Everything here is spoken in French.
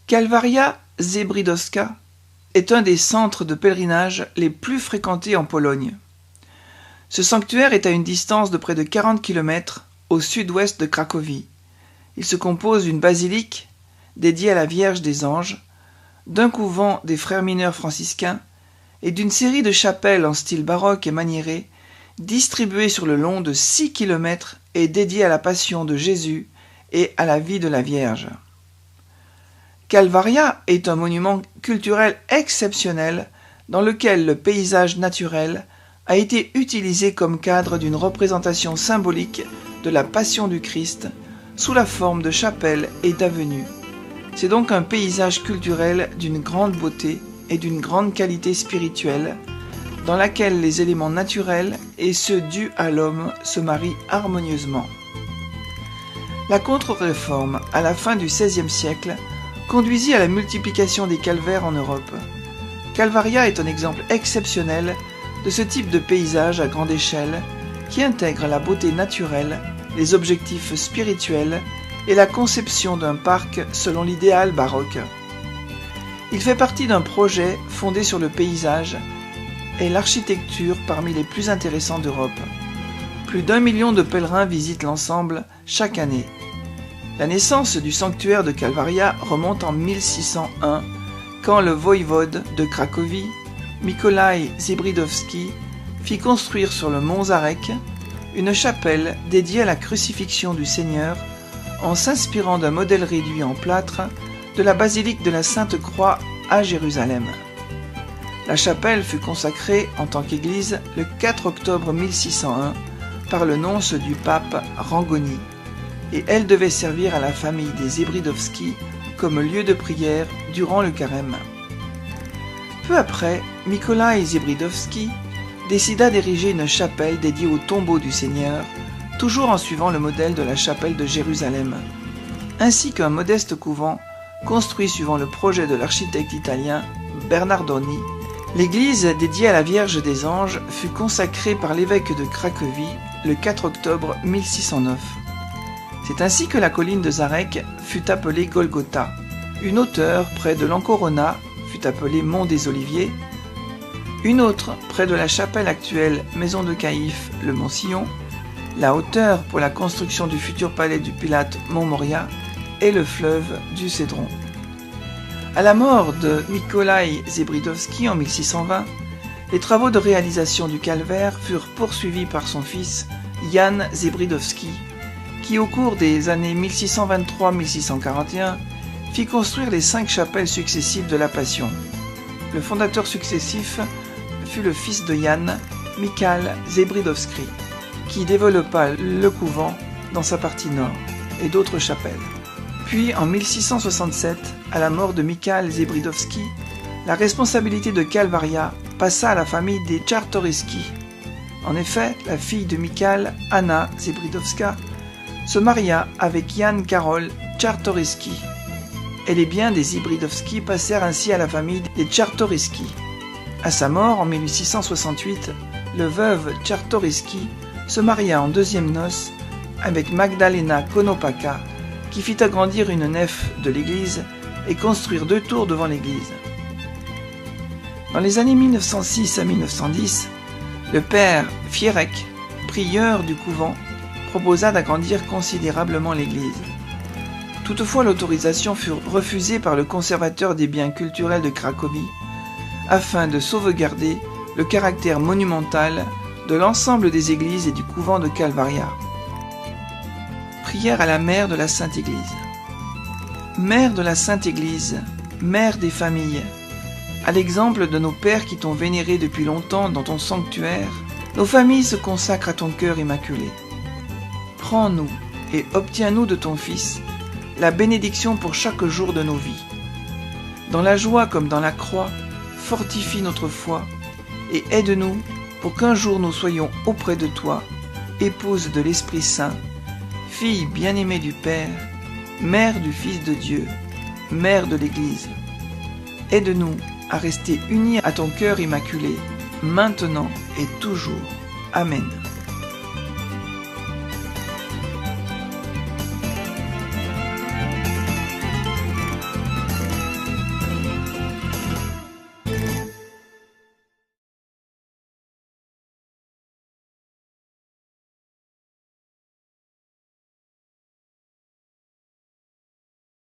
Kalwaria Zebrydowska est un des centres de pèlerinage les plus fréquentés en Pologne. Ce sanctuaire est à une distance de près de 40 km au sud-ouest de Cracovie. Il se compose d'une basilique dédiée à la Vierge des Anges, d'un couvent des frères mineurs franciscains et d'une série de chapelles en style baroque et maniéré distribuées sur le long de 6 km et dédiées à la Passion de Jésus et à la vie de la Vierge. Kalwaria est un monument culturel exceptionnel dans lequel le paysage naturel a été utilisé comme cadre d'une représentation symbolique de la Passion du Christ sous la forme de chapelles et d'avenues. C'est donc un paysage culturel d'une grande beauté et d'une grande qualité spirituelle, dans laquelle les éléments naturels et ceux dus à l'homme se marient harmonieusement. La Contre-Réforme, à la fin du XVIe siècle, conduisit à la multiplication des calvaires en Europe. Kalwaria est un exemple exceptionnel de ce type de paysage à grande échelle qui intègre la beauté naturelle, les objectifs spirituels et la conception d'un parc selon l'idéal baroque. Il fait partie d'un projet fondé sur le paysage et l'architecture parmi les plus intéressants d'Europe. Plus d'1 million de pèlerins visitent l'ensemble chaque année. La naissance du sanctuaire de Kalwaria remonte en 1601, quand le voïvode de Cracovie, Mikołaj Zebrydowski, fit construire sur le mont Żarek une chapelle dédiée à la crucifixion du Seigneur en s'inspirant d'un modèle réduit en plâtre de la basilique de la Sainte-Croix à Jérusalem. La chapelle fut consacrée en tant qu'église le 4 octobre 1601 par le nonce du pape Rangoni, et elle devait servir à la famille des Zebrydowski comme lieu de prière durant le carême. Peu après, Mikołaj Zebrydowski décida d'ériger une chapelle dédiée au tombeau du Seigneur, toujours en suivant le modèle de la chapelle de Jérusalem, ainsi qu'un modeste couvent construit suivant le projet de l'architecte italien Bernardoni. L'église dédiée à la Vierge des Anges fut consacrée par l'évêque de Cracovie le 4 octobre 1609. C'est ainsi que la colline de Żarek fut appelée Golgotha. Une hauteur près de l'Ancorona fut appelée Mont des Oliviers. Une autre près de la chapelle actuelle Maison de Caïphe, le Mont Sion. La hauteur pour la construction du futur palais du Pilate, Mont Moria, et le fleuve du Cédron. À la mort de Mikołaj Zebrydowski en 1620, les travaux de réalisation du calvaire furent poursuivis par son fils Jan Zebrydowski, qui au cours des années 1623-1641 fit construire les 5 chapelles successives de la Passion. Le fondateur successif fut le fils de Jan, Michał Zebrydowski, qui développa le couvent dans sa partie nord et d'autres chapelles. Puis en 1667, à la mort de Michał Zebrydowski, la responsabilité de Kalwaria passa à la famille des Czartoryski. En effet, la fille de Michał, Anna Zebrydowska, se maria avec Jan Karol Czartoryski, et les biens des Zebrydowski passèrent ainsi à la famille des Czartoryski. À sa mort en 1668, le veuve Czartoryski se maria en deuxième noces avec Magdalena Konopaka, qui fit agrandir une nef de l'église et construire 2 tours devant l'église. Dans les années 1906 à 1910, le père Fierek, prieur du couvent, proposa d'agrandir considérablement l'église. Toutefois, l'autorisation fut refusée par le conservateur des biens culturels de Cracovie afin de sauvegarder le caractère monumental de l'ensemble des églises et du couvent de Kalwaria. Prière à la mère de la Sainte Église. Mère de la Sainte Église, mère des familles, à l'exemple de nos pères qui t'ont vénéré depuis longtemps dans ton sanctuaire, nos familles se consacrent à ton cœur immaculé. Prends-nous et obtiens-nous de ton Fils la bénédiction pour chaque jour de nos vies. Dans la joie comme dans la croix, fortifie notre foi et aide-nous pour qu'un jour nous soyons auprès de toi, épouse de l'Esprit Saint, fille bien-aimée du Père, mère du Fils de Dieu, mère de l'Église. Aide-nous à rester unis à ton cœur immaculé, maintenant et toujours. Amen.